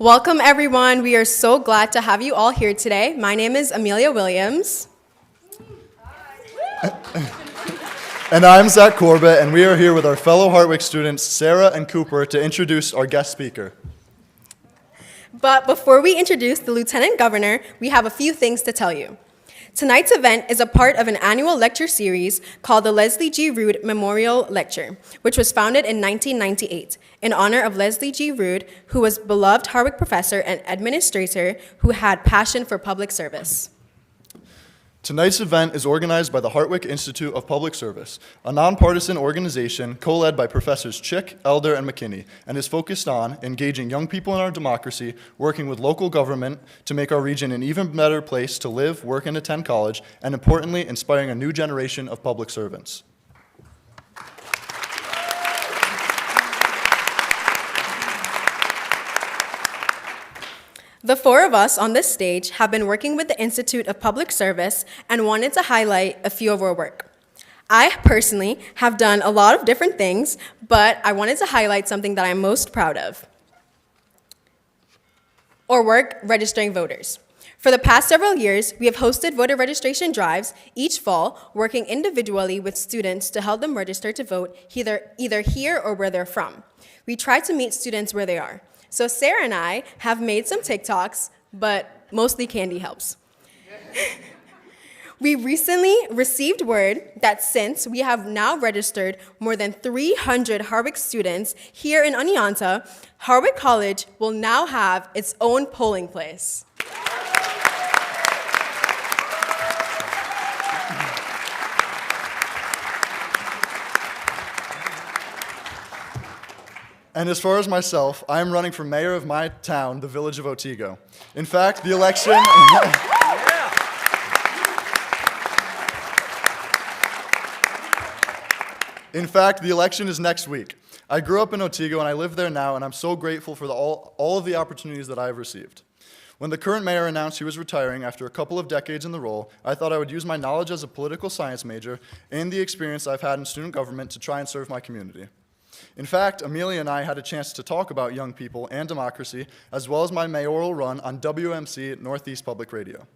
Welcome, everyone. We are so glad to have you all here today. My name is Amelia Williams. And I'm Zach Corbett, and we are here with our fellow Hartwick students, Sarah and Cooper, to introduce our guest speaker. But before we introduce the Lieutenant Governor, we have a few things to tell you. Tonight's event is a part of an annual lecture series called the Leslie G. Rood Memorial Lecture, which was founded in 1998 in honor of Leslie G. Rood, who was a beloved Hartwick professor and administrator who had passion for public service. Tonight's event is organized by the Hartwick Institute of Public Service, a nonpartisan organization co-led by Professors Chick, Elder, and McKenney, and is focused on engaging young people in our democracy, working with local government to make our region an even better place to live, work, and attend college, and importantly, inspiring a new generation of public servants. The four of us on this stage have been working with the Institute of Public Service and wanted to highlight a few of our work. I personally have done a lot of different things, but I wanted to highlight something that I'm most proud of. Our work registering voters. For the past several years, we have hosted voter registration drives each fall, working individually with students to help them register to vote either here or where they're from. We try to meet students where they are. So Sarah and I have made some TikToks, but mostly Candy helps. We recently received word that since we have now registered more than 300 Hartwick students here in Oneonta, Hartwick College will now have its own polling place. And as far as myself, I am running for mayor of my town, the village of Otsego. In fact, the election... In fact, the election is next week. I grew up in Otsego and I live there now, and I'm so grateful for all of the opportunities that I have received. When the current mayor announced he was retiring after a couple of decades in the role, I thought I would use my knowledge as a political science major and the experience I've had in student government to try and serve my community. In fact, Amelia and I had a chance to talk about young people and democracy, as well as my mayoral run on WMC Northeast Public Radio.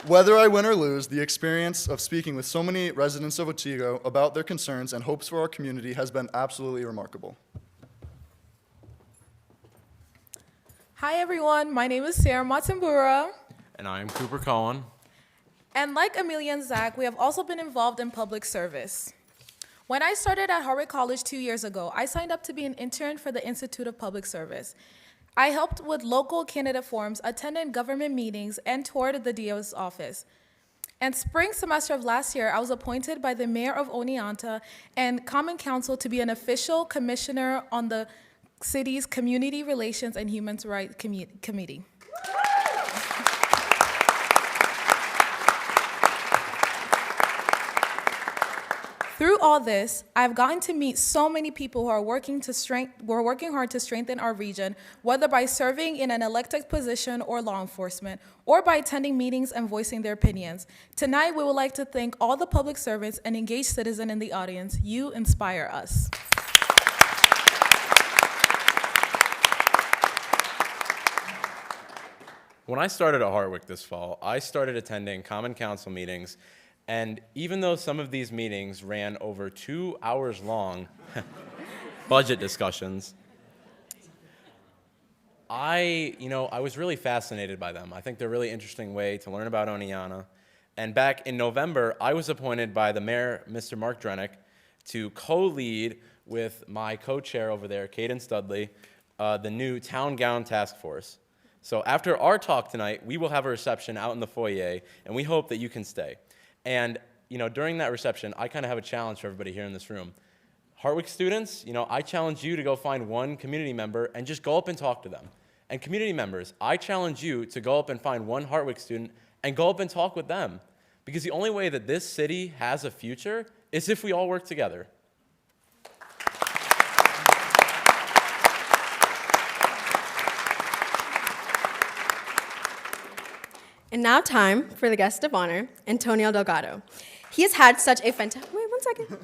Whether I win or lose, the experience of speaking with so many residents of Otsego about their concerns and hopes for our community has been absolutely remarkable. Hi everyone, my name is Sarah Matsumbura. And I am Cooper Cohen. And like Amelia and Zach, we have also been involved in public service. When I started at Hartwick College 2 years ago, I signed up to be an intern for the Institute of Public Service. I helped with local candidate forums, attended government meetings, and toured the DO's office. And spring semester of last year, I was appointed by the mayor of Oneonta and Common Council to be an official commissioner on the city's Community Relations and Human Rights Committee. Through all this, I've gotten to meet so many people who are working hard to strengthen our region, whether by serving in an elected position or law enforcement, or by attending meetings and voicing their opinions. Tonight, we would like to thank all the public servants and engaged citizens in the audience. You inspire us. When I started at Hartwick this fall, I started attending Common Council meetings, and even though some of these meetings ran over 2 hours long, budget discussions, I was really fascinated by them. I think they're a really interesting way to learn about Oneonta. And back in November, I was appointed by the mayor, Mr. Mark Drenick, to co-lead with my co-chair over there, Caden Studley, the new Town Gown Task Force. So after our talk tonight, we will have a reception out in the foyer, and we hope that you can stay. And during that reception, I kind of have a challenge for everybody here in this room. Hartwick students, I challenge you to go find one community member and just go up and talk to them. And community members, I challenge you to go up and find one Hartwick student and go up and talk with them. Because the only way that this city has a future is if we all work together. And now time for the guest of honor, Antonio Delgado. He has had such a fantastic, second.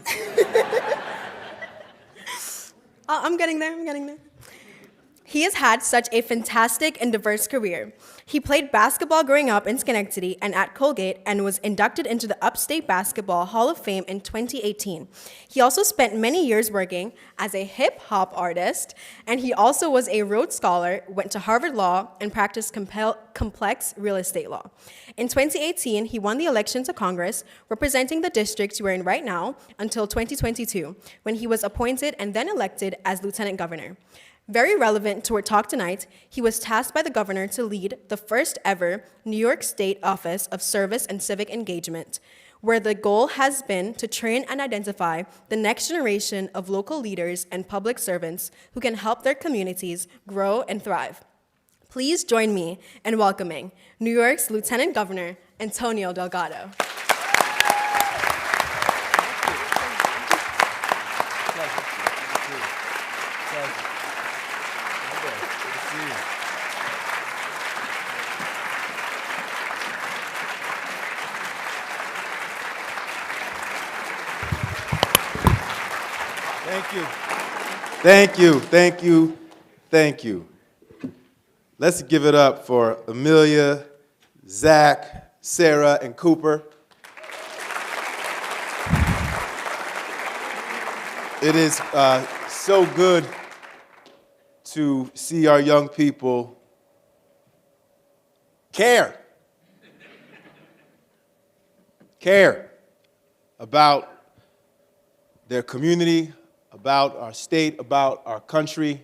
I'm getting there. He has had such a fantastic and diverse career. He played basketball growing up in Schenectady and at Colgate and was inducted into the Upstate Basketball Hall of Fame in 2018. He also spent many years working as a hip-hop artist, and he also was a Rhodes Scholar, went to Harvard Law, and practiced complex real estate law. In 2018, he won the election to Congress, representing the district we're in right now, until 2022, when he was appointed and then elected as lieutenant governor. Very relevant to our talk tonight, he was tasked by the governor to lead the first ever New York State Office of Service and Civic Engagement, where the goal has been to train and identify the next generation of local leaders and public servants who can help their communities grow and thrive. Please join me in welcoming New York's Lieutenant Governor, Antonio Delgado. Thank you. Let's give it up for Amelia, Zach, Sarah, and Cooper. It is so good to see our young people care about their community, about our state, about our country,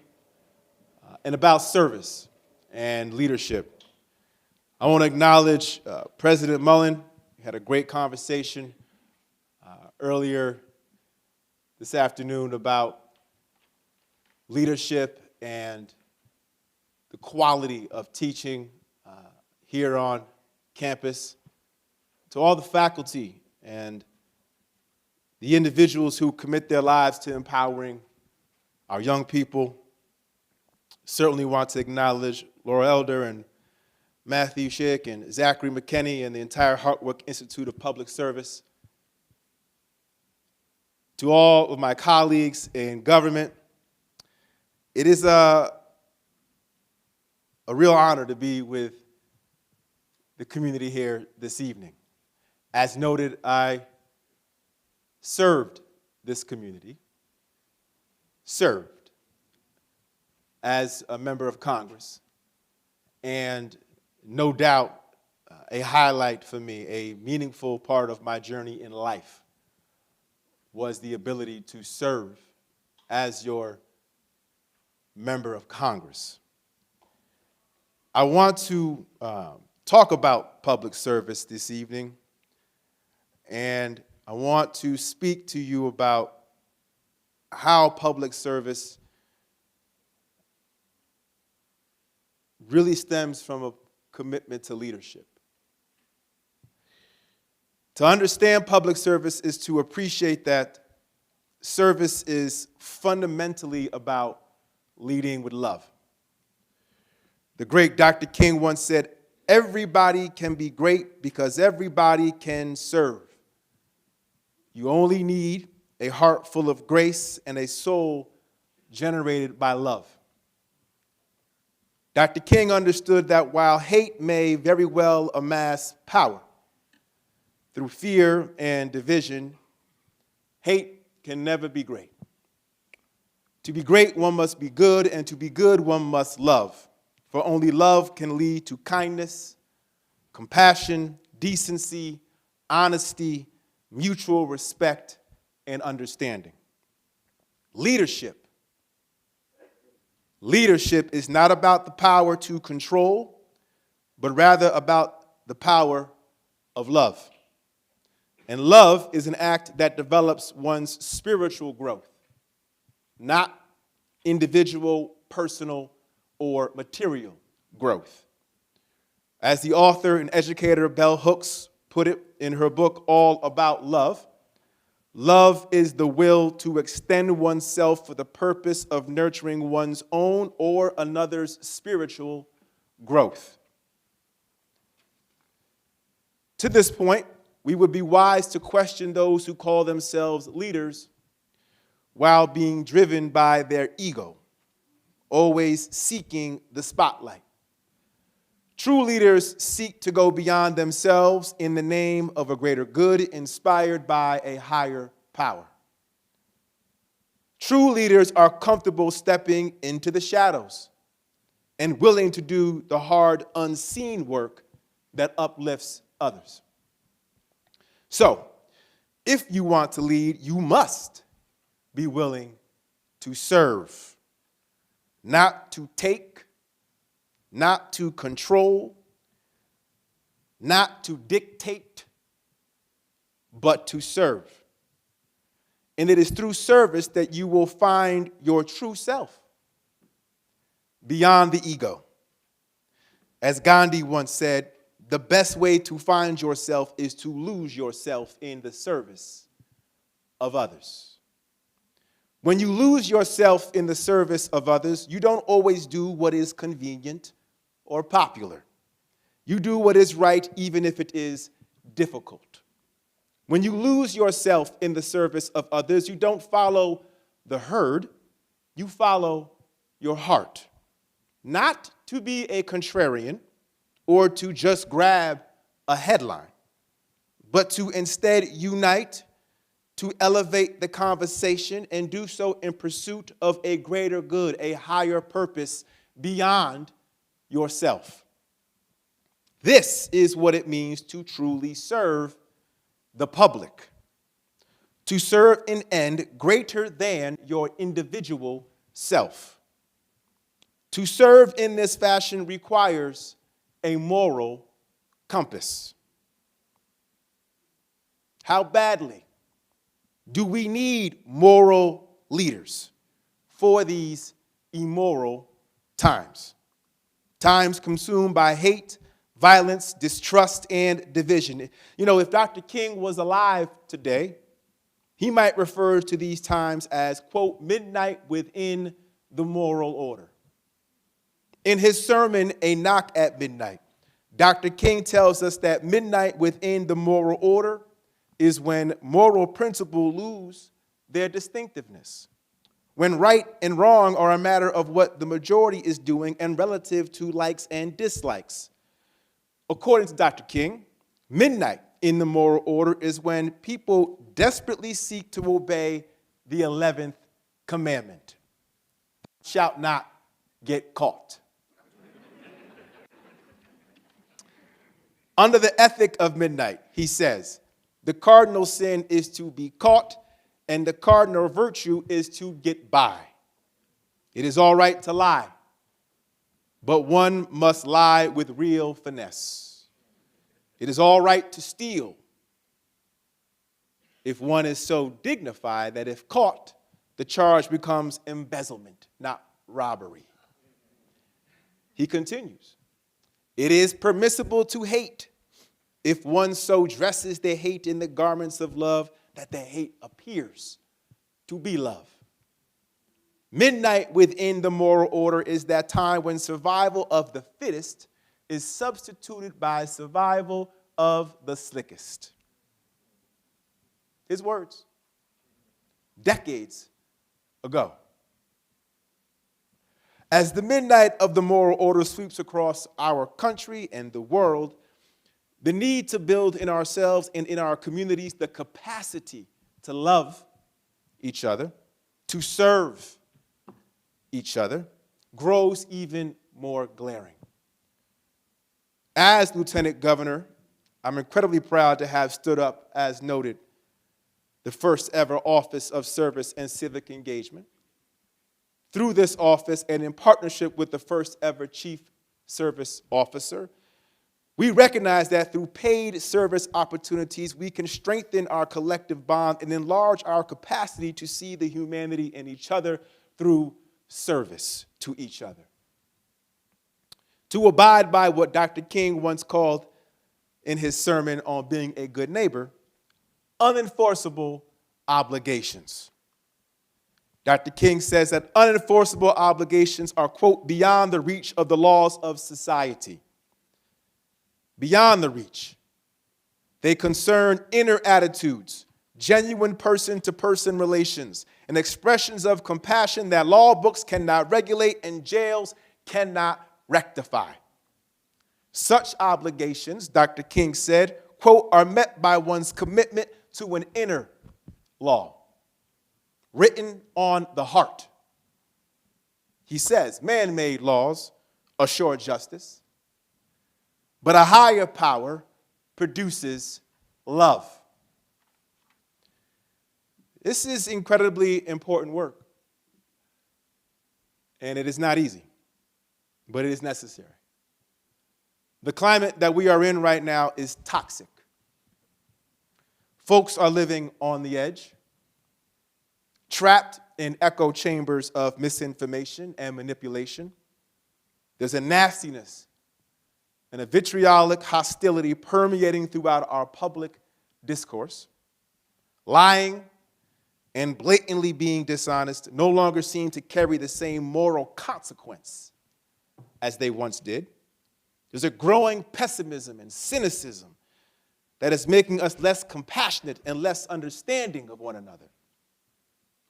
and about service and leadership. I want to acknowledge President Mullen. We had a great conversation earlier this afternoon about leadership and the quality of teaching here on campus. To all the faculty and the individuals who commit their lives to empowering our young people. Certainly want to acknowledge Laurel Elder and Matthew Schick and Zachary McKenney and the entire Hartwick Institute of Public Service. To all of my colleagues in government, it is a real honor to be with the community here this evening. As noted, I served this community, as a member of Congress, and no doubt a highlight for me, a meaningful part of my journey in life was the ability to serve as your member of Congress. I want to talk about public service this evening, and I want to speak to you about how public service really stems from a commitment to leadership. To understand public service is to appreciate that service is fundamentally about leading with love. The great Dr. King once said, "Everybody can be great because everybody can serve. You only need a heart full of grace and a soul generated by love." Dr. King understood that while hate may very well amass power through fear and division, hate can never be great. To be great, one must be good, and to be good, one must love. For only love can lead to kindness, compassion, decency, honesty, mutual respect, and understanding. Leadership is not about the power to control, but rather about the power of love. And love is an act that develops one's spiritual growth, not individual, personal, or material growth. As the author and educator Bell Hooks put it in her book, All About Love, love is the will to extend oneself for the purpose of nurturing one's own or another's spiritual growth. To this point, we would be wise to question those who call themselves leaders while being driven by their ego, always seeking the spotlight. True leaders seek to go beyond themselves in the name of a greater good, inspired by a higher power. True leaders are comfortable stepping into the shadows and willing to do the hard, unseen work that uplifts others. So, if you want to lead, you must be willing to serve, not to take, not to control, not to dictate, but to serve. And it is through service that you will find your true self, beyond the ego. As Gandhi once said, the best way to find yourself is to lose yourself in the service of others. When you lose yourself in the service of others, you don't always do what is convenient or popular. You do what is right, even if it is difficult. When you lose yourself in the service of others, you don't follow the herd, you follow your heart. Not to be a contrarian or to just grab a headline, but to instead unite, to elevate the conversation and do so in pursuit of a greater good, a higher purpose beyond yourself. This is what it means to truly serve the public, to serve an end greater than your individual self. To serve in this fashion requires a moral compass. How badly do we need moral leaders for these immoral times? Times consumed by hate, violence, distrust, and division. You know, if Dr. King was alive today, he might refer to these times as, quote, midnight within the moral order. In his sermon, A Knock at Midnight, Dr. King tells us that midnight within the moral order is when moral principles lose their distinctiveness, when right and wrong are a matter of what the majority is doing and relative to likes and dislikes. According to Dr. King, midnight in the moral order is when people desperately seek to obey the 11th commandment. Shalt not get caught. Under the ethic of midnight, he says, the cardinal sin is to be caught, and the cardinal virtue is to get by. It is all right to lie, but one must lie with real finesse. It is all right to steal if one is so dignified that if caught, the charge becomes embezzlement, not robbery. He continues, it is permissible to hate if one so dresses their hate in the garments of love that their hate appears to be love. Midnight within the moral order is that time when survival of the fittest is substituted by survival of the slickest. His words, decades ago. As the midnight of the moral order sweeps across our country and the world, the need to build in ourselves and in our communities the capacity to love each other, to serve each other, grows even more glaring. As Lieutenant Governor, I'm incredibly proud to have stood up, as noted, the first ever Office of Service and Civic Engagement. Through this office and in partnership with the first ever Chief Service Officer, we recognize that through paid service opportunities, we can strengthen our collective bond and enlarge our capacity to see the humanity in each other through service to each other. To abide by what Dr. King once called in his sermon on being a good neighbor, unenforceable obligations. Dr. King says that unenforceable obligations are, quote, beyond the reach of the laws of society. Beyond the reach. They concern inner attitudes, genuine person-to-person relations, and expressions of compassion that law books cannot regulate and jails cannot rectify. Such obligations, Dr. King said, quote, are met by one's commitment to an inner law, written on the heart. He says, man-made laws assure justice, but a higher power produces love. This is incredibly important work, and it is not easy, but it is necessary. The climate that we are in right now is toxic. Folks are living on the edge, trapped in echo chambers of misinformation and manipulation. There's a nastiness and a vitriolic hostility permeating throughout our public discourse. Lying and blatantly being dishonest no longer seem to carry the same moral consequence as they once did. There's a growing pessimism and cynicism that is making us less compassionate and less understanding of one another.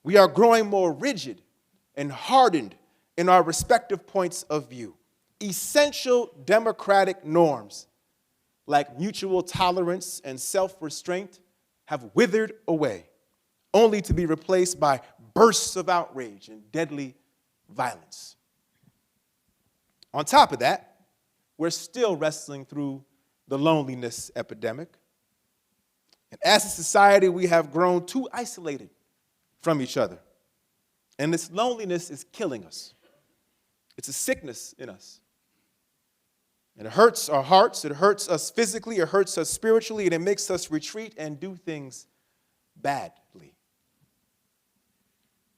We are growing more rigid and hardened in our respective points of view. Essential democratic norms like mutual tolerance and self-restraint have withered away, only to be replaced by bursts of outrage and deadly violence. On top of that, we're still wrestling through the loneliness epidemic. And as a society, we have grown too isolated from each other. And this loneliness is killing us. It's a sickness in us. And it hurts our hearts, it hurts us physically, it hurts us spiritually, and it makes us retreat and do things badly.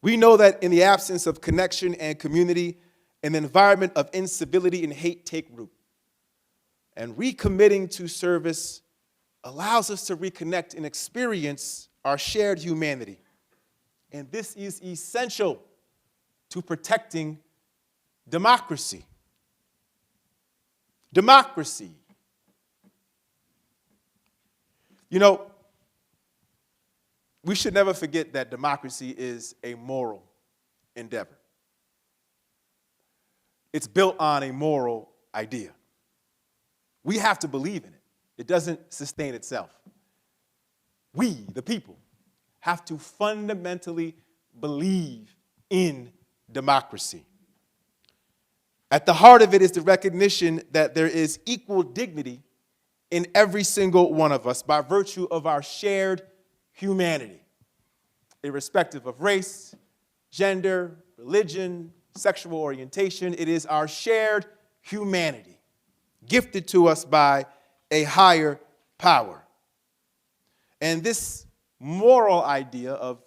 We know that in the absence of connection and community, an environment of incivility and hate take root. And recommitting to service allows us to reconnect and experience our shared humanity. And this is essential to protecting democracy. Democracy. You know, we should never forget that democracy is a moral endeavor. It's built on a moral idea. We have to believe in it. It doesn't sustain itself. We, the people, have to fundamentally believe in democracy. At the heart of it is the recognition that there is equal dignity in every single one of us by virtue of our shared humanity, irrespective of race, gender, religion, sexual orientation. It is our shared humanity, gifted to us by a higher power. And this moral idea of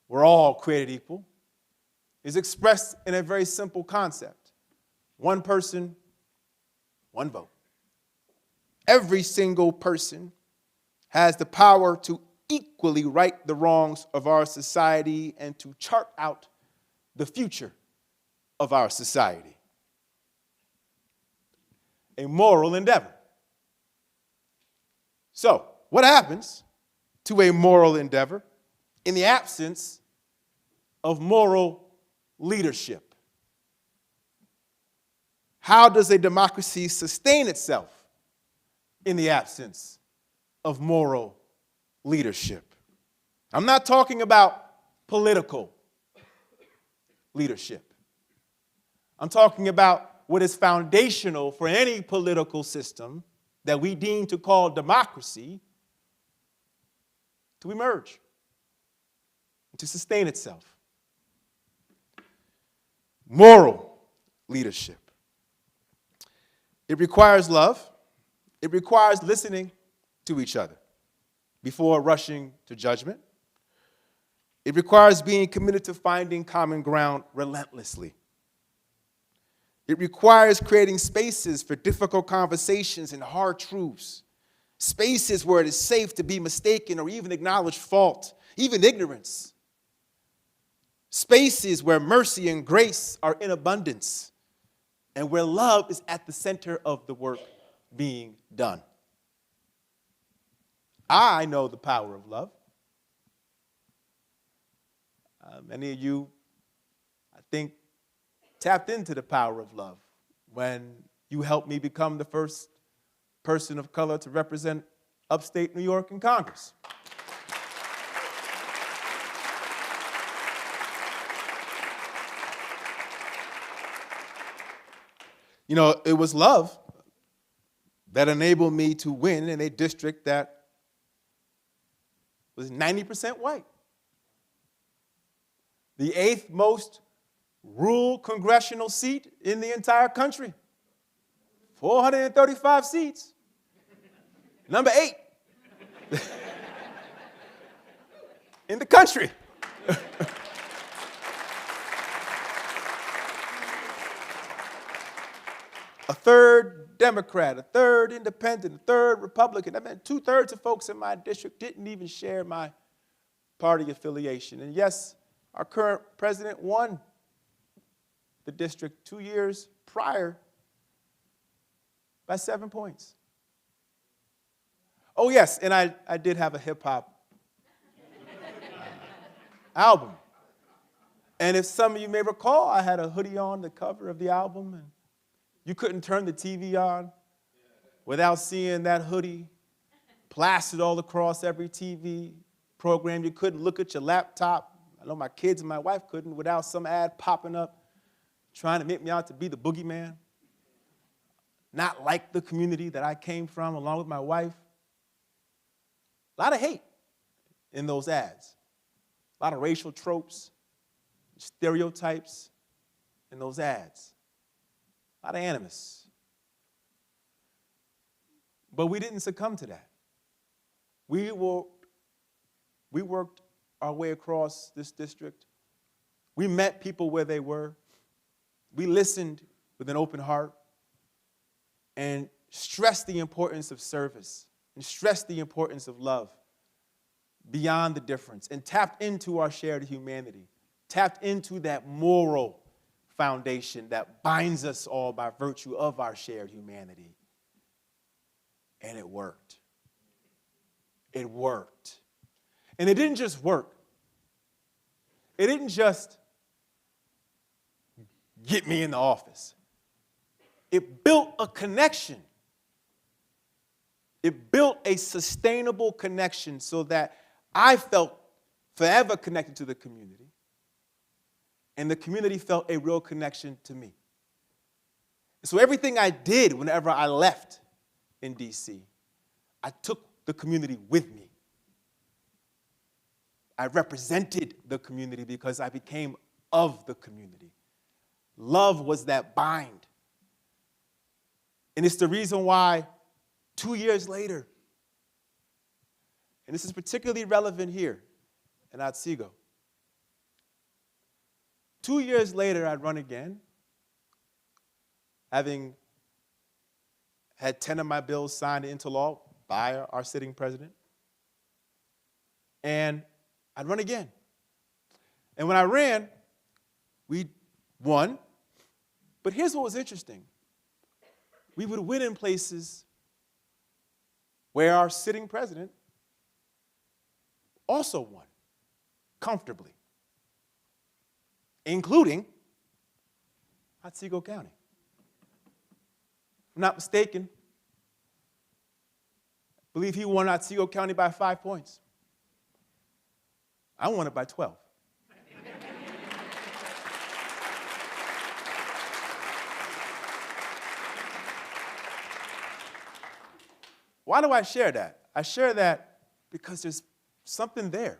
we're all created equal is expressed in a very simple concept. One person, one vote. Every single person has the power to equally right the wrongs of our society and to chart out the future of our society. A moral endeavor. So, what happens to a moral endeavor in the absence of moral leadership? How does a democracy sustain itself in the absence of moral leadership? I'm not talking about political leadership. I'm talking about what is foundational for any political system that we deem to call democracy to emerge, to sustain itself. Moral leadership. It requires love. It requires listening to each other before rushing to judgment. It requires being committed to finding common ground relentlessly. It requires creating spaces for difficult conversations and hard truths, spaces where it is safe to be mistaken or even acknowledge fault, even ignorance, spaces where mercy and grace are in abundance, and where love is at the center of the work being done. I know the power of love. Many of you, I think, tapped into the power of love when you helped me become the first person of color to represent upstate New York in Congress. You know, it was love that enabled me to win in a district that was 90% white. The 8th most rural congressional seat in the entire country. 435 seats. Number 8 in the country. A third Democrat, a third Independent, a third Republican. That meant 2/3 of folks in my district didn't even share my party affiliation. And yes, our current president won the district 2 years prior by 7 points. Oh, yes, and I did have a hip-hop album. And if some of you may recall, I had a hoodie on the cover of the album, and you couldn't turn the TV on without seeing that hoodie plastered all across every TV program. You couldn't look at your laptop. I know my kids and my wife couldn't without some ad popping up trying to make me out to be the boogeyman. Not like the community that I came from along with my wife. A lot of hate in those ads. A lot of racial tropes, stereotypes in those ads. A lot of animus. But we didn't succumb to that. We worked our way across this district. We met people where they were. We listened with an open heart and stressed the importance of service and stressed the importance of love beyond the difference and tapped into our shared humanity, tapped into that moral foundation that binds us all by virtue of our shared humanity. And it worked. It worked. And it didn't just work. It didn't just get me in the office. It built a connection. It built a sustainable connection so that I felt forever connected to the community, and the community felt a real connection to me. So everything I did whenever I left in D.C., I took the community with me. I represented the community because I became of the community. Love was that bind. And it's the reason why 2 years later, and this is particularly relevant here in Otsego, 2 years later, I'd run again, having had 10 of my bills signed into law by our sitting president. And I'd run again. And when I ran, we won. But here's what was interesting. We would win in places where our sitting president also won comfortably, including Otsego County. If I'm not mistaken, I believe he won Otsego County by 5 points. I won it by 12. Why do I share that? I share that because there's something there.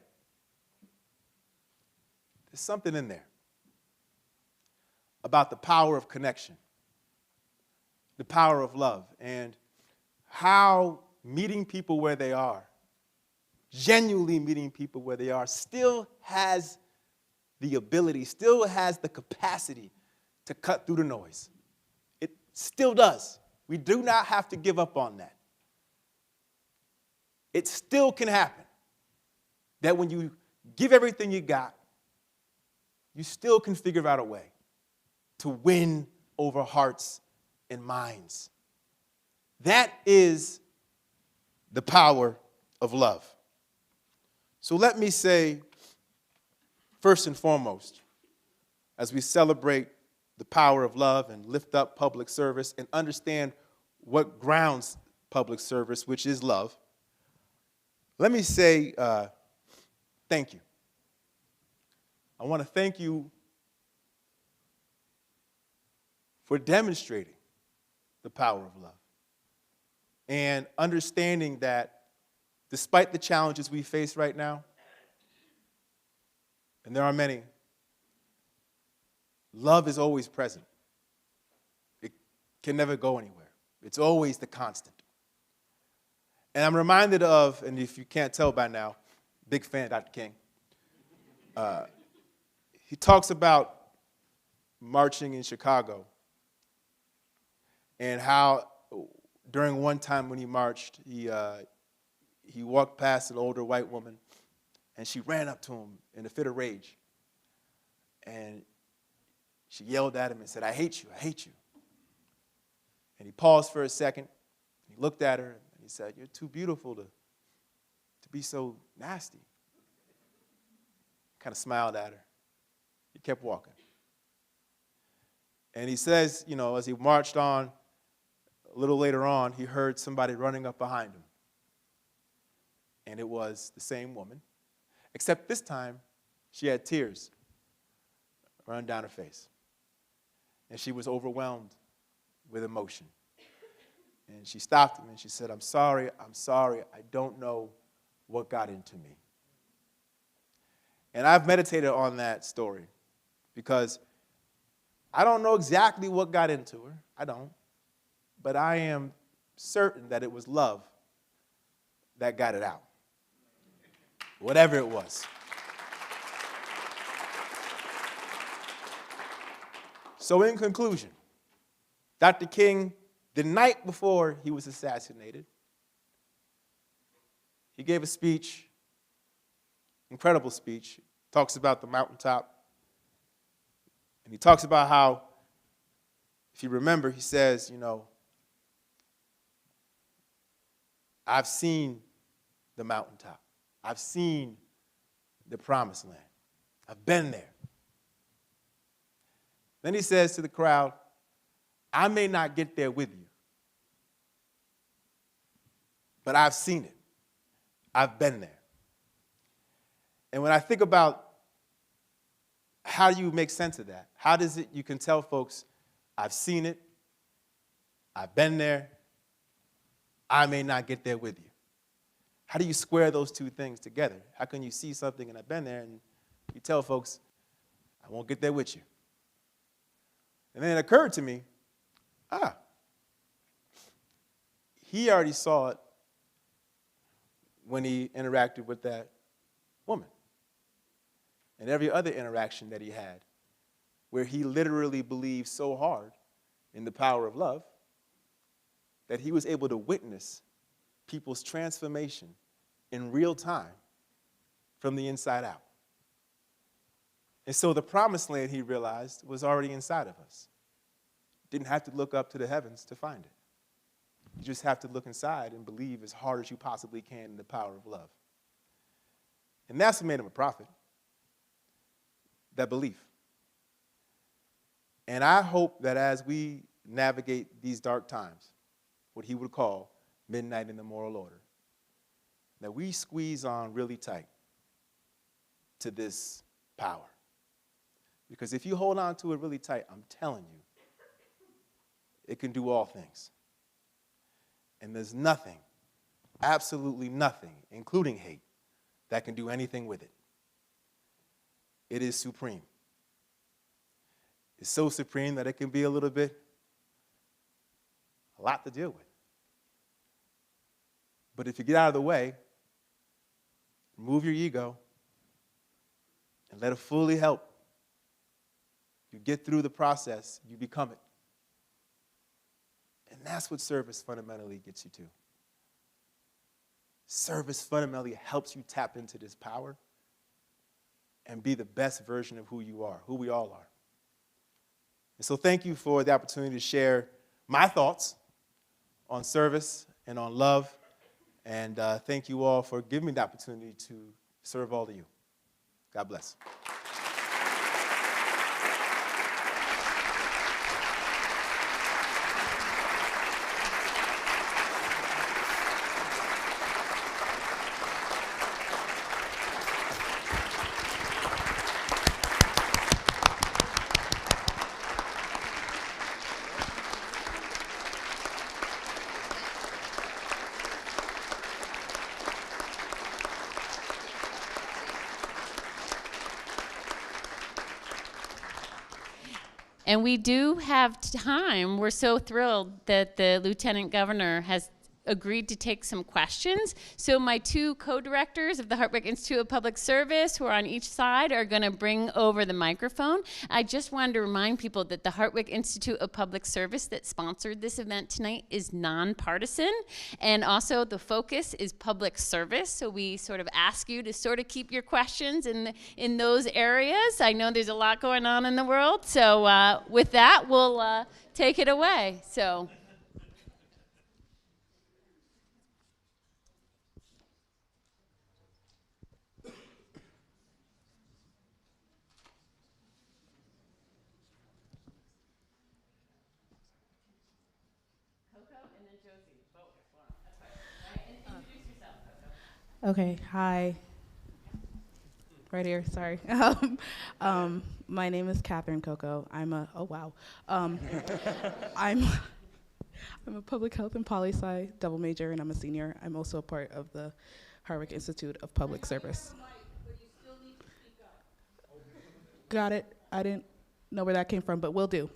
There's something in there about the power of connection, the power of love, and how meeting people where they are, genuinely meeting people where they are, still has the ability, still has the capacity to cut through the noise. It still does. We do not have to give up on that. It still can happen that when you give everything you got, you still can figure out a way to win over hearts and minds. That is the power of love. So let me say, first and foremost, as we celebrate the power of love and lift up public service and understand what grounds public service, which is love, let me say thank you. I want to thank you for demonstrating the power of love and understanding that despite the challenges we face right now, and there are many, love is always present. It can never go anywhere. It's always the constant. And I'm reminded of, and if you can't tell by now, big fan of Dr. King. He talks about marching in Chicago and how during one time when he marched, he walked past an older white woman, and she ran up to him in a fit of rage. And she yelled at him and said, "I hate you, I hate you." And he paused for a second. He looked at her, and he said, "You're too beautiful to be so nasty." Kind of smiled at her. He kept walking. And he says, as he marched on, a little later on, he heard somebody running up behind him. And it was the same woman, except this time she had tears running down her face. And she was overwhelmed with emotion. And she stopped him and she said, I'm sorry, I don't know what got into me." And I've meditated on that story because I don't know exactly what got into her. I don't. But I am certain that it was love that got it out. Whatever it was. So in conclusion, Dr. King, the night before he was assassinated, he gave a speech, incredible speech, talks about the mountaintop. And he talks about how, if you remember, he says, I've seen the mountaintop. I've seen the promised land. I've been there. Then he says to the crowd, I may not get there with you, but I've seen it. I've been there. And when I think about how do you make sense of that? How does it, you can tell folks, I've seen it, I've been there, I may not get there with you. How do you square those two things together? How can you see something and I've been there and you tell folks, I won't get there with you? And then it occurred to me, he already saw it when he interacted with that woman. And every other interaction that he had, where he literally believed so hard in the power of love that he was able to witness people's transformation in real time from the inside out. And so the promised land, he realized, was already inside of us. Didn't have to look up to the heavens to find it. You just have to look inside and believe as hard as you possibly can in the power of love. And that's what made him a prophet, that belief. And I hope that as we navigate these dark times, what he would call midnight in the moral order, that we squeeze on really tight to this power. Because if you hold on to it really tight, I'm telling you, it can do all things. And there's nothing, absolutely nothing, including hate, that can do anything with it. It is supreme. It's so supreme that it can be a lot to deal with. But if you get out of the way, remove your ego, and let it fully help you get through the process, you become it. And that's what service fundamentally gets you to. Service fundamentally helps you tap into this power and be the best version of who you are, who we all are. And so thank you for the opportunity to share my thoughts on service and on love And thank you all for giving me the opportunity to serve all of you. God bless. And we do have time. We're so thrilled that the Lieutenant Governor has agreed to take some questions. So my two co-directors of the Hartwick Institute of Public Service, who are on each side, are going to bring over the microphone. I just wanted to remind people that the Hartwick Institute of Public Service that sponsored this event tonight is nonpartisan, and also the focus is public service. So we sort of ask you to sort of keep your questions in those areas. I know there's a lot going on in the world, so with that, we'll take it away. So. Okay, hi. Right here, sorry. My name is Catherine Coco. I'm a I'm a public health and poli-sci double major, and I'm a senior. I'm also a part of the Hartwick Institute of Public Service. Got it. I didn't know where that came from, but will do.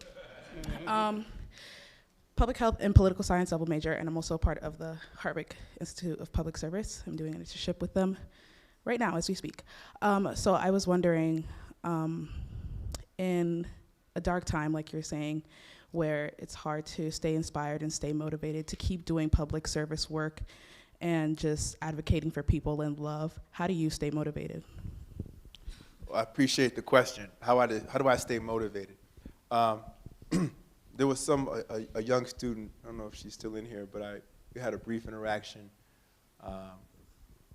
Public health and political science double major, and I'm also a part of the Hartwick Institute of Public Service. I'm doing an internship with them right now as we speak. So I was wondering, in a dark time, like you're saying, where it's hard to stay inspired and stay motivated to keep doing public service work and just advocating for people in love, how do you stay motivated? Well, I appreciate the question. How do I stay motivated? There was a young student, I don't know if she's still in here, but we had a brief interaction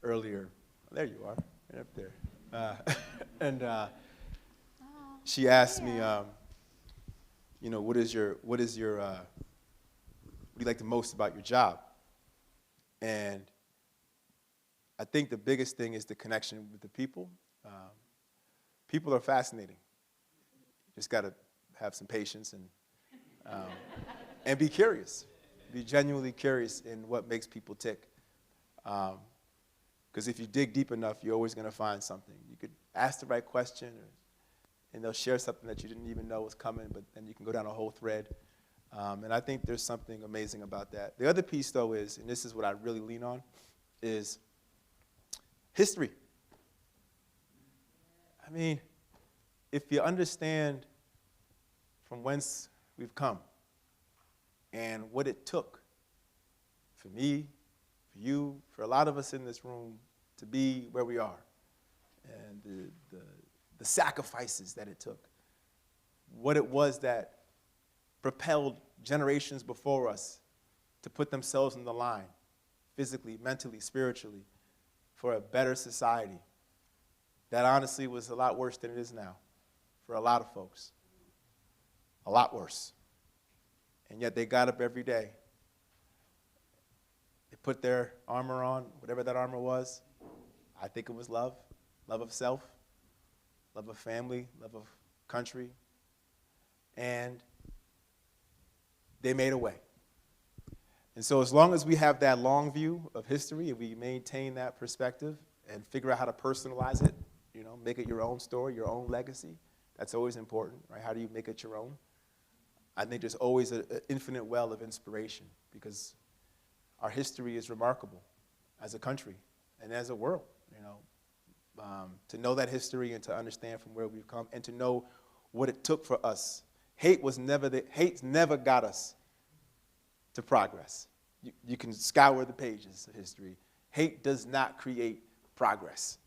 earlier. Oh, there you are, right up there. And she asked me, what do you like the most about your job? And I think the biggest thing is the connection with the people. People are fascinating. You just got to have some patience and be curious. Be genuinely curious in what makes people tick. Because if you dig deep enough, you're always going to find something. You could ask the right question, and they'll share something that you didn't even know was coming, but then you can go down a whole thread. And I think there's something amazing about that. The other piece, though, is, and this is what I really lean on, is history. I mean, if you understand from whence we've come and what it took for me, for you, for a lot of us in this room to be where we are, and the sacrifices that it took, what it was that propelled generations before us to put themselves in the line, physically, mentally, spiritually, for a better society. That honestly was a lot worse than it is now for a lot of folks. A lot worse. And yet they got up every day. They put their armor on, whatever that armor was. I think it was love of self, love of family, love of country. And they made a way. And so as long as we have that long view of history and we maintain that perspective and figure out how to personalize it, make it your own story, your own legacy, that's always important, right? How do you make it your own? I think there's always an infinite well of inspiration because our history is remarkable as a country and as a world, to know that history and to understand from where we've come and to know what it took for us. Hate's never got us to progress. You can scour the pages of history. Hate does not create progress.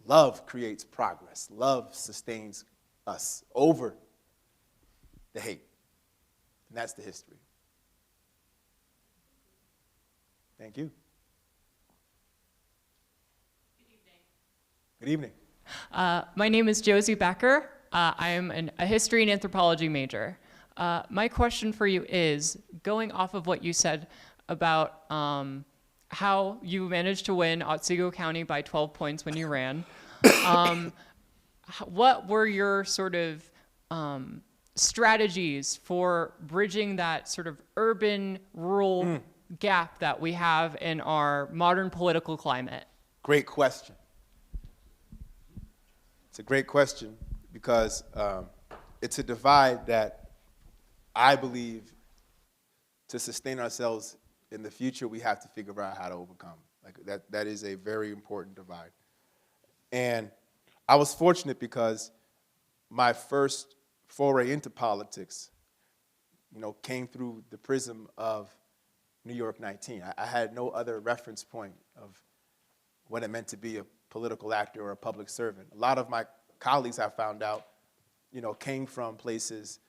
Love creates progress. Love sustains us over the hate. And that's the history. Thank you. Good evening. My name is Josie Becker. I am a history and anthropology major. My question for you is, going off of what you said about how you managed to win Otsego County by 12 points when you ran, what were your sort of strategies for bridging that sort of urban-rural gap that we have in our modern political climate? Great question. It's a great question because it's a divide that I believe to sustain ourselves in the future, we have to figure out how to overcome. Like that is a very important divide. And I was fortunate because my first foray into politics, came through the prism of New York 19. I had no other reference point of what it meant to be a political actor or a public servant. A lot of my colleagues, I found out, came from places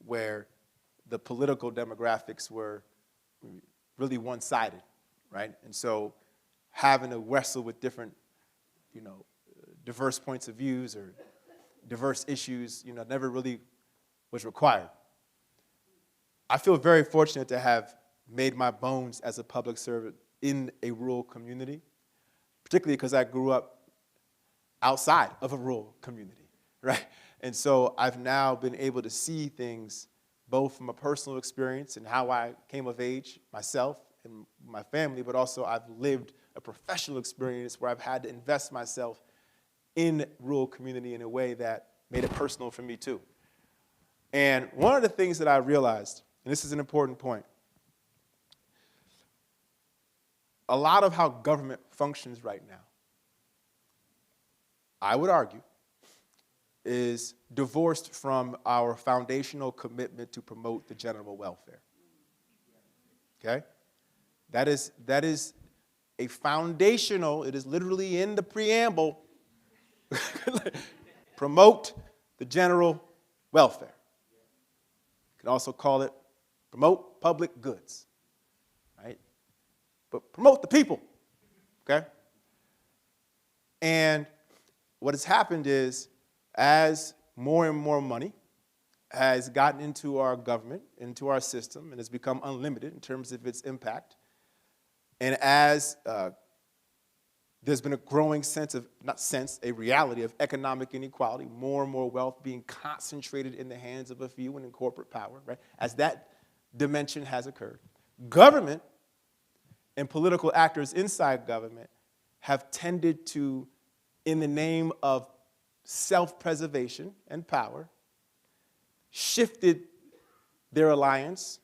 where the political demographics were really one-sided, right? And so having to wrestle with different, diverse points of views or diverse issues, never really was required. I feel very fortunate to have made my bones as a public servant in a rural community, particularly because I grew up outside of a rural community, right? And so I've now been able to see things both from a personal experience and how I came of age myself and my family, but also I've lived a professional experience where I've had to invest myself in rural community in a way that made it personal for me too. And one of the things that I realized, and this is an important point, a lot of how government functions right now, I would argue, is divorced from our foundational commitment to promote the general welfare. Okay? That is a foundational, it is literally in the preamble, promote the general welfare. You can also call it promote public goods, right? But promote the people, okay? And what has happened is, as more and more money has gotten into our government, into our system, and has become unlimited in terms of its impact, and as there's been a growing a reality of economic inequality, more and more wealth being concentrated in the hands of a few and in corporate power, right? As that dimension has occurred, government and political actors inside government have tended to, in the name of self-preservation and power, shifted their alliance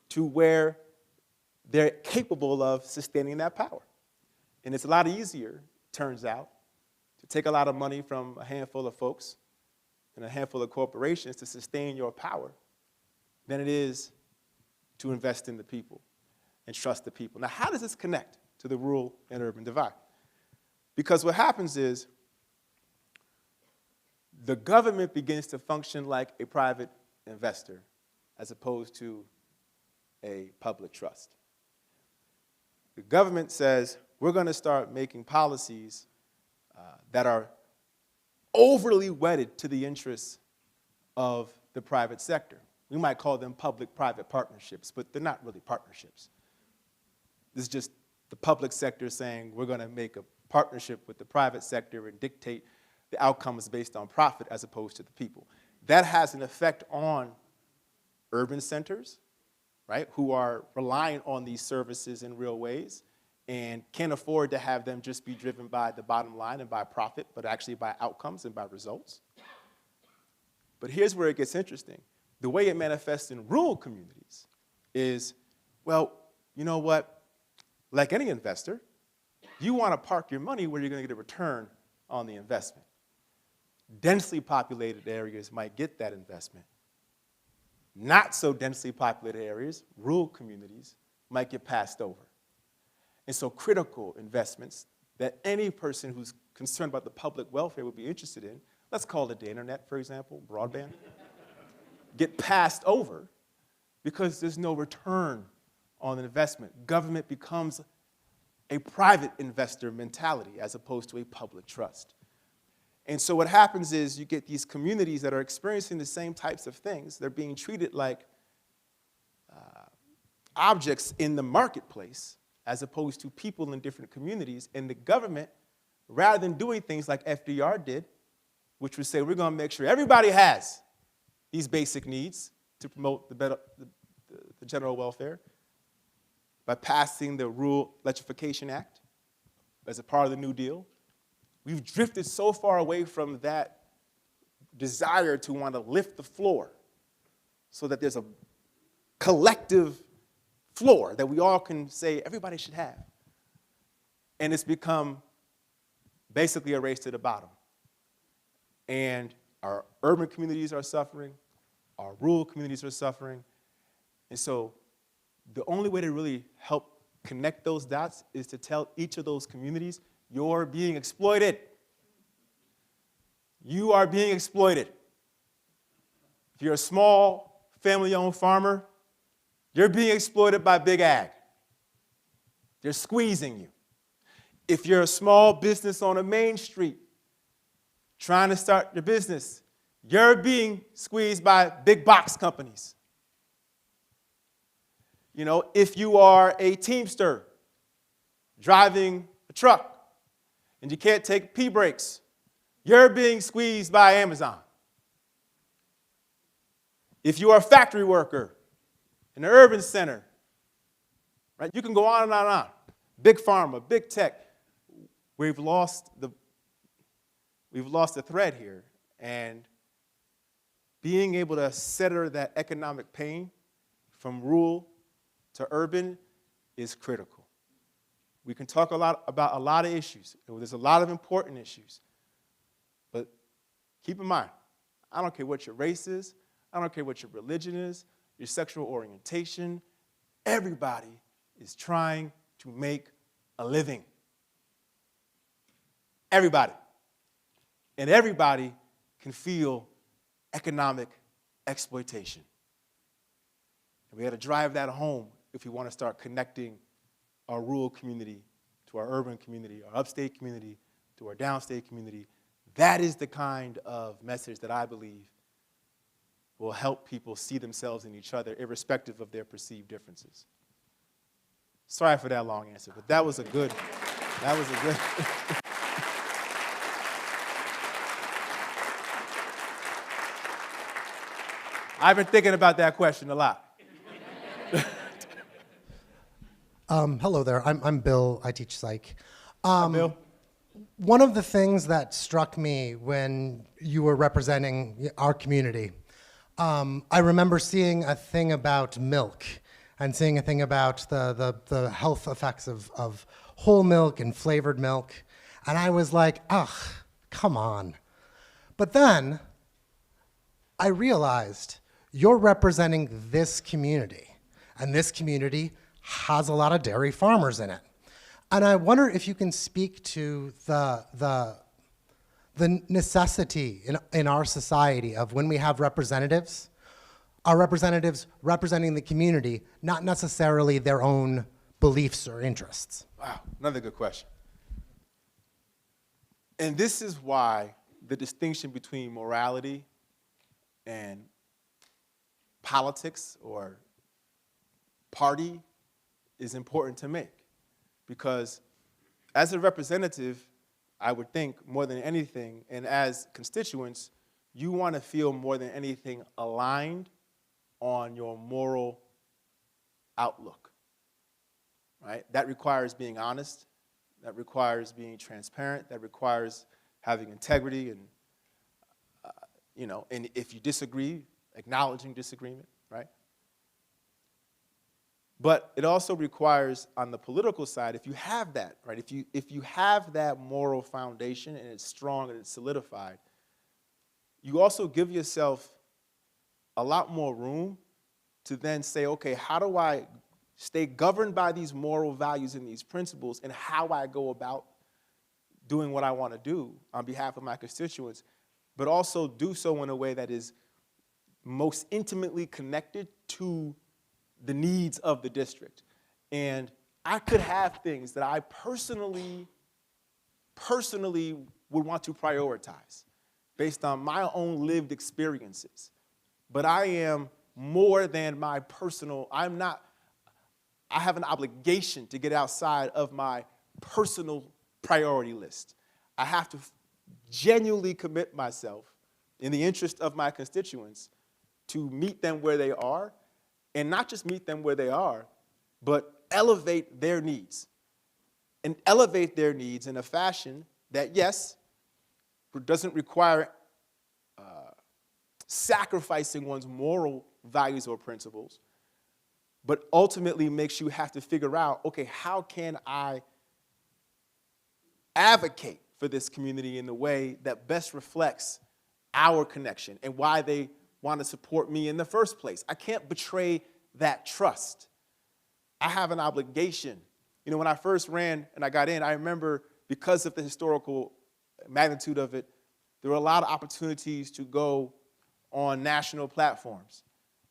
to where they're capable of sustaining that power. And it's a lot easier, turns out, to take a lot of money from a handful of folks and a handful of corporations to sustain your power than it is to invest in the people and trust the people. Now, how does this connect to the rural and urban divide? Because what happens is the government begins to function like a private investor as opposed to a public trust. The government says, we're going to start making policies that are overly wedded to the interests of the private sector. We might call them public-private partnerships, but they're not really partnerships. This is just the public sector saying we're going to make a partnership with the private sector and dictate the outcomes based on profit as opposed to the people. That has an effect on urban centers, right, who are relying on these services in real ways and can't afford to have them just be driven by the bottom line and by profit, but actually by outcomes and by results. But here's where it gets interesting. The way it manifests in rural communities is, well, you know what? Like any investor, you want to park your money where you're going to get a return on the investment. Densely populated areas might get that investment. Not so densely populated areas, rural communities, might get passed over. And so critical investments that any person who's concerned about the public welfare would be interested in, let's call it the internet, for example, broadband, get passed over because there's no return on investment. Government becomes a private investor mentality as opposed to a public trust. And so what happens is you get these communities that are experiencing the same types of things. They're being treated like objects in the marketplace as opposed to people in different communities. And the government, rather than doing things like FDR did, which would say we're going to make sure everybody has these basic needs to promote the general welfare, by passing the Rural Electrification Act as a part of the New Deal, we've drifted so far away from that desire to want to lift the floor so that there's a collective floor that we all can say everybody should have. And it's become basically a race to the bottom. And our urban communities are suffering, our rural communities are suffering. And so the only way to really help connect those dots is to tell each of those communities, you're being exploited. You are being exploited. If you're a small family-owned farmer, you're being exploited by big ag. They're squeezing you. If you're a small business on a main street trying to start your business, you're being squeezed by big box companies. You know, if you are a Teamster driving a truck and you can't take P breaks, you're being squeezed by Amazon. If you are a factory worker in an urban center, right? You can go on and on and on. Big pharma, big tech. We've lost the thread here. And being able to center that economic pain from rural to urban is critical. We can talk a lot about a lot of issues. There's a lot of important issues. But keep in mind, I don't care what your race is. I don't care what your religion is, your sexual orientation. Everybody is trying to make a living. Everybody. And everybody can feel economic exploitation. And we got to drive that home if we want to start connecting our rural community to our urban community, our upstate community to our downstate community. That is the kind of message that I believe will help people see themselves in each other, irrespective of their perceived differences. Sorry for that long answer, but that was a good. I've been thinking about that question a lot. Hello there. I'm Bill. I teach psych. Hi, Bill. One of the things that struck me when you were representing our community, I remember seeing a thing about milk and seeing a thing about the health effects of whole milk and flavored milk. And I was like, ugh, come on. But then I realized you're representing this community, and this community has a lot of dairy farmers in it. And I wonder if you can speak to the necessity in our society of when we have representatives, our representatives representing the community, not necessarily their own beliefs or interests. Wow, another good question. And this is why the distinction between morality and politics or party is important to make. Because as a representative, I would think more than anything, and as constituents, you want to feel more than anything aligned on your moral outlook, right? That requires being honest. That requires being transparent. That requires having integrity and, and if you disagree, acknowledging disagreement, right? But it also requires, on the political side, if you have that, right? If you have that moral foundation and it's strong and it's solidified, you also give yourself a lot more room to then say, okay, how do I stay governed by these moral values and these principles, and how I go about doing what I want to do on behalf of my constituents, but also do so in a way that is most intimately connected to the needs of the district. And I could have things that I personally would want to prioritize based on my own lived experiences. But I am more than my personal, I have an obligation to get outside of my personal priority list. I have to genuinely commit myself in the interest of my constituents to meet them where they are, and not just meet them where they are, but elevate their needs. And elevate their needs in a fashion that, yes, doesn't require sacrificing one's moral values or principles, but ultimately makes you have to figure out, okay, how can I advocate for this community in the way that best reflects our connection and why they want to support me in the first place? I can't betray that trust. I have an obligation. You know, when I first ran and I got in, I remember because of the historical magnitude of it, there were a lot of opportunities to go on national platforms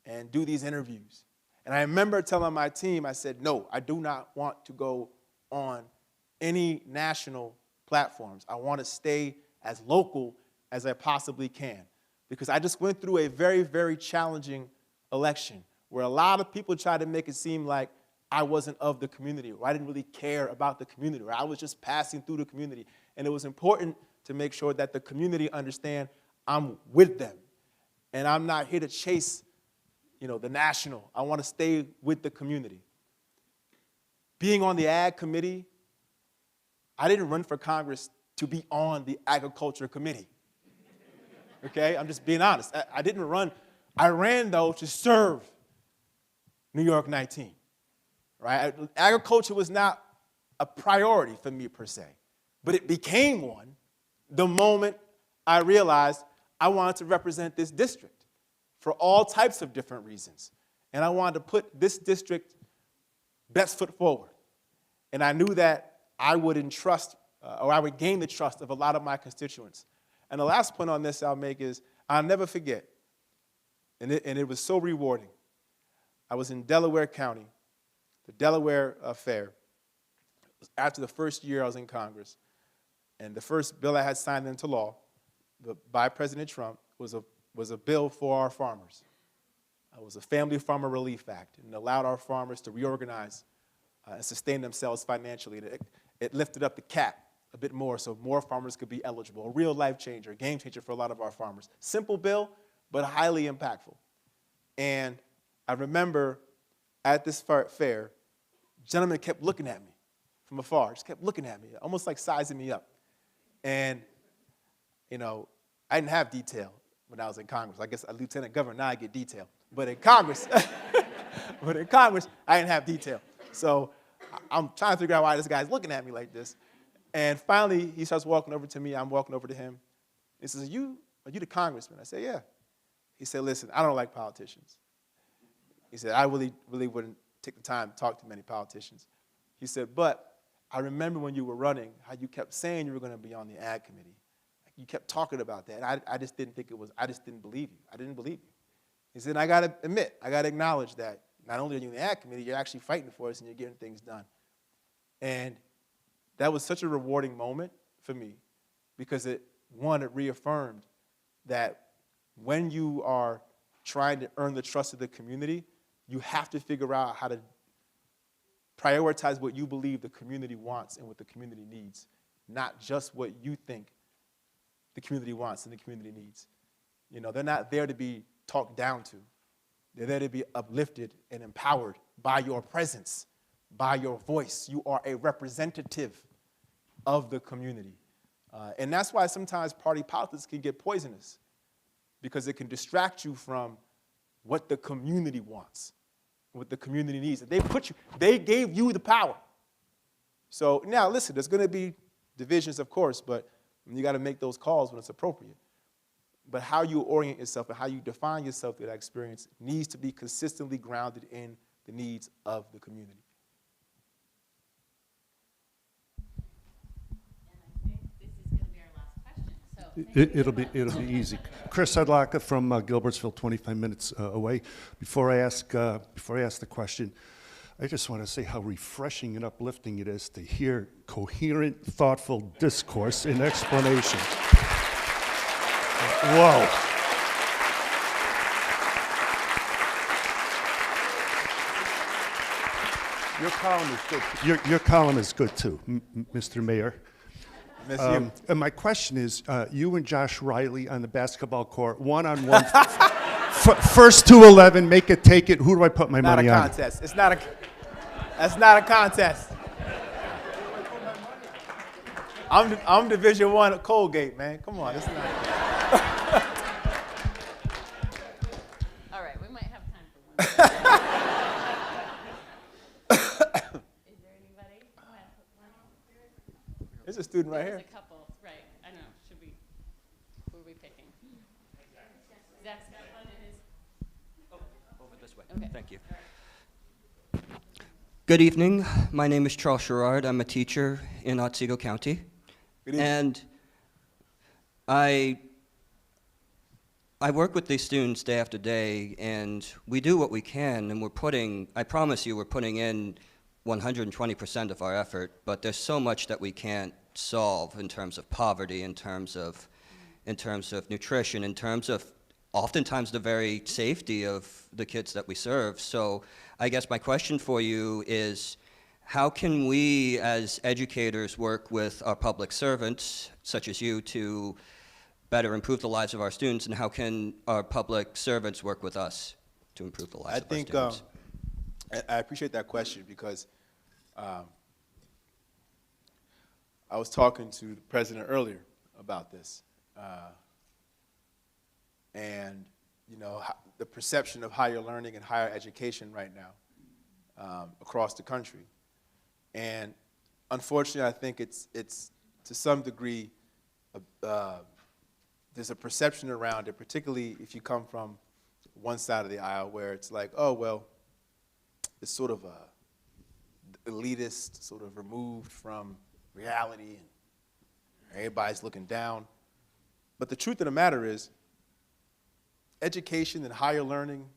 and do these interviews. And I remember telling my team, I said, no, I do not want to go on any national platforms. I want to stay as local as I possibly can, because I just went through a very, very challenging election where a lot of people tried to make it seem like I wasn't of the community, or I didn't really care about the community, or I was just passing through the community. And it was important to make sure that the community understand I'm with them. And I'm not here to chase, the national. I want to stay with the community. Being on the Ag Committee, I didn't run for Congress to be on the Agriculture Committee. Okay, I'm just being honest. I didn't run. I ran, though, to serve New York 19. Right? Agriculture was not a priority for me per se, but it became one the moment I realized I wanted to represent this district for all types of different reasons. And I wanted to put this district best foot forward. And I knew that I would entrust, or I would gain the trust of a lot of my constituents. And the last point on this I'll make is, I'll never forget, and it was so rewarding. I was in Delaware County, the Delaware Fair. It was after the first year I was in Congress. And the first bill I had signed into law by President Trump was a bill for our farmers. It was a Family Farmer Relief Act, and it allowed our farmers to reorganize and sustain themselves financially. It lifted up the cap a bit more so more farmers could be eligible. A real life changer, a game changer for a lot of our farmers. Simple bill, but highly impactful. And I remember at this fair, a gentleman kept looking at me from afar, just kept looking at me, almost like sizing me up. And, I didn't have detail when I was in Congress. I guess a lieutenant governor, now I get detail. But in Congress, I didn't have detail. So I'm trying to figure out why this guy's looking at me like this. And finally, he starts walking over to me. I'm walking over to him. He says, are you the congressman? I said, yeah. He said, listen, I don't like politicians. He said, I really wouldn't take the time to talk to many politicians. He said, but I remember when you were running, how you kept saying you were going to be on the Ag Committee. You kept talking about that. And I just didn't think it was, I just didn't believe you. I didn't believe you. He said, I got to admit, I got to acknowledge that not only are you in the Ag Committee, you're actually fighting for us and you're getting things done. And that was such a rewarding moment for me because it reaffirmed that when you are trying to earn the trust of the community, you have to figure out how to prioritize what you believe the community wants and what the community needs, not just what you think the community wants and the community needs. They're not there to be talked down to. They're there to be uplifted and empowered by your presence, by your voice. You are a representative of the community. And that's why sometimes party politics can get poisonous, because it can distract you from what the community wants, what the community needs. They gave you the power. So now listen, there's going to be divisions, of course, but you got to make those calls when it's appropriate. But how you orient yourself and how you define yourself through that experience needs to be consistently grounded in the needs of the community. And I think this is going to be our last question. It'll be easy. Chris Sedlaka from Gilbertsville, 25 minutes away. Before I ask the question, I just want to say how refreshing and uplifting it is to hear coherent, thoughtful discourse and explanation. Whoa. Your column is good. Your column is good too, Mr. Mayor. Miss you. And my question is, you and Josh Riley on the basketball court, one-on-one, first to 11, make it, take it. Who do I put my money on? Not a contest. That's not a contest. I'm Division I at Colgate, man. Come on, it's not. All right, we might have time for one. Is there anybody who has one? There's a student right There's here. a couple, right. I know. Who are we picking? Zach's got one in his. Over this way. Okay. Thank you. Good evening. My name is Charles Sherrard. I'm a teacher in Otsego County. Good evening. And I work with these students day after day, and we do what we can, and I promise you, we're putting in 120% of our effort, but there's so much that we can't solve in terms of poverty, in terms of nutrition, in terms of oftentimes the very safety of the kids that we serve. So I guess my question for you is, how can we as educators work with our public servants, such as you, to better improve the lives of our students, and how can our public servants work with us to improve the lives of our students? I appreciate that question because I was talking to the president earlier about this. And, you know, the perception of higher learning and higher education right now across the country. And unfortunately, I think it's to some degree, there's a perception around it, particularly if you come from one side of the aisle where it's like, oh, well, it's sort of a elitist, sort of removed from reality, and everybody's looking down. But the truth of the matter is, education and higher learning,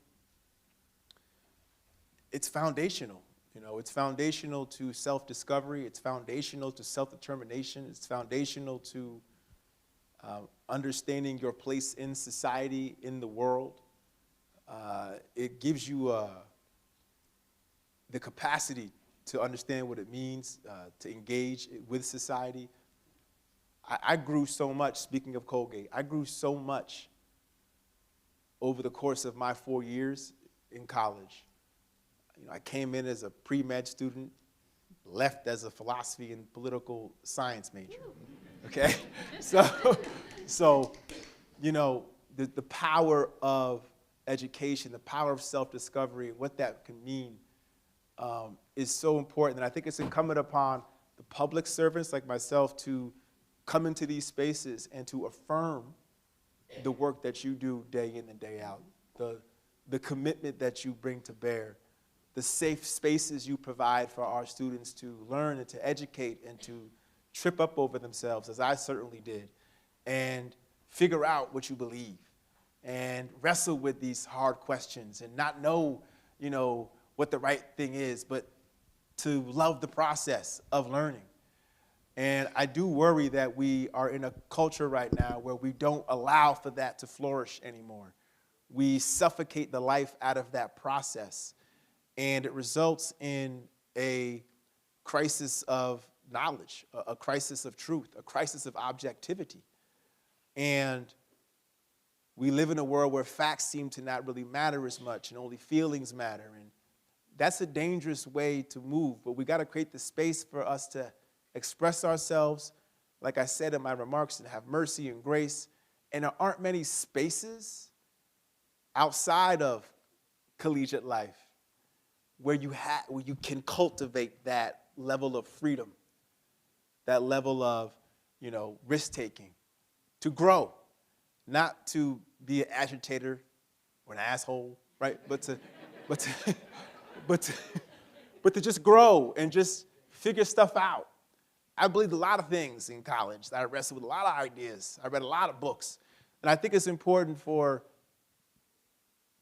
it's foundational. You know, it's foundational to self-discovery. It's foundational to self-determination. It's foundational to understanding your place in society, in the world. It gives you the capacity to understand what it means to engage with society. I grew so much, speaking of Colgate, I grew so much over the course of my 4 years in college. You know, I came in as a pre-med student, left as a philosophy and political science major, okay? So you know, the power of education, the power of self-discovery, what that can mean is so important. And I think it's incumbent upon the public servants like myself to come into these spaces and to affirm the work that you do day in and day out, the commitment that you bring to bear, the safe spaces you provide for our students to learn and to educate and to trip up over themselves, as I certainly did, and figure out what you believe and wrestle with these hard questions and not know, you know, what the right thing is, but to love the process of learning. And I do worry that we are in a culture right now where we don't allow for that to flourish anymore. We suffocate the life out of that process, and it results in a crisis of knowledge, a crisis of truth, a crisis of objectivity. And we live in a world where facts seem to not really matter as much and only feelings matter. And that's a dangerous way to move, but we got to create the space for us to express ourselves, like I said in my remarks, and have mercy and grace. And there aren't many spaces outside of collegiate life where you can cultivate that level of freedom, that level of, you know, risk-taking, to grow, not to be an agitator or an asshole, right? But to just grow and just figure stuff out. I believed a lot of things in college. I wrestled with a lot of ideas. I read a lot of books. And I think it's important for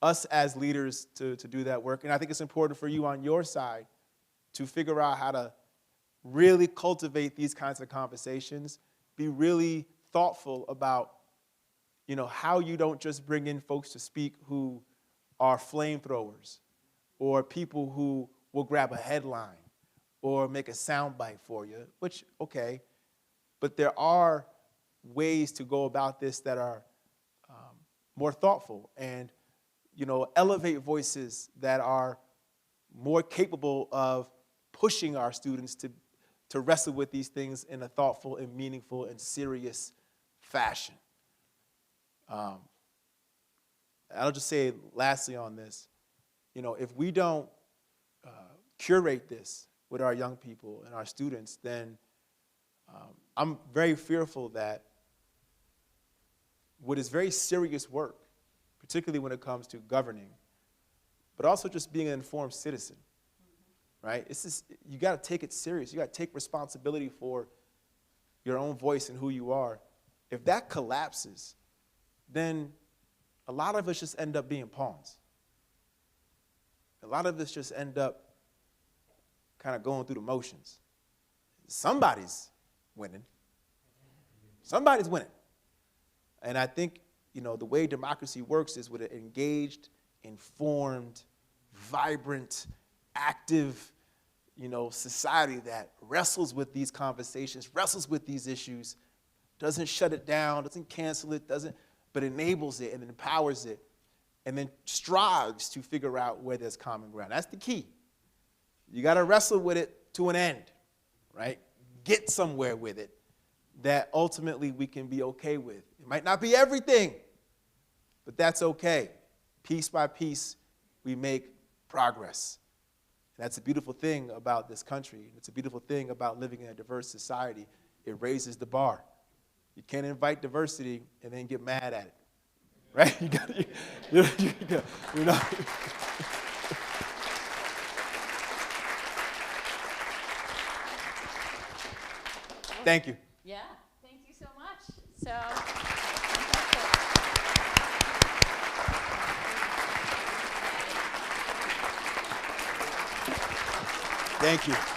us as leaders to do that work. And I think it's important for you on your side to figure out how to really cultivate these kinds of conversations, be really thoughtful about, how you don't just bring in folks to speak who are flamethrowers or people who will grab a headline or make a soundbite for you, which, okay, but there are ways to go about this that are more thoughtful and, elevate voices that are more capable of pushing our students to wrestle with these things in a thoughtful and meaningful and serious fashion. I'll just say lastly on this, if we don't curate this with our young people and our students, then I'm very fearful that what is very serious work, particularly when it comes to governing, but also just being an informed citizen, right? You got to take it serious. You got to take responsibility for your own voice and who you are. If that collapses, then a lot of us just end up being pawns. A lot of us just end up kind of going through the motions. Somebody's winning. Somebody's winning. And I think, the way democracy works is with an engaged, informed, vibrant, active, society that wrestles with these conversations, wrestles with these issues, doesn't shut it down, doesn't cancel it, but enables it and empowers it, and then strives to figure out where there's common ground. That's the key. You got to wrestle with it to an end, right? Get somewhere with it that ultimately we can be okay with. It might not be everything, but that's okay. Piece by piece, we make progress. And that's a beautiful thing about this country. It's a beautiful thing about living in a diverse society. It raises the bar. You can't invite diversity and then get mad at it, right? Thank you. Yeah, thank you so much. Thank you.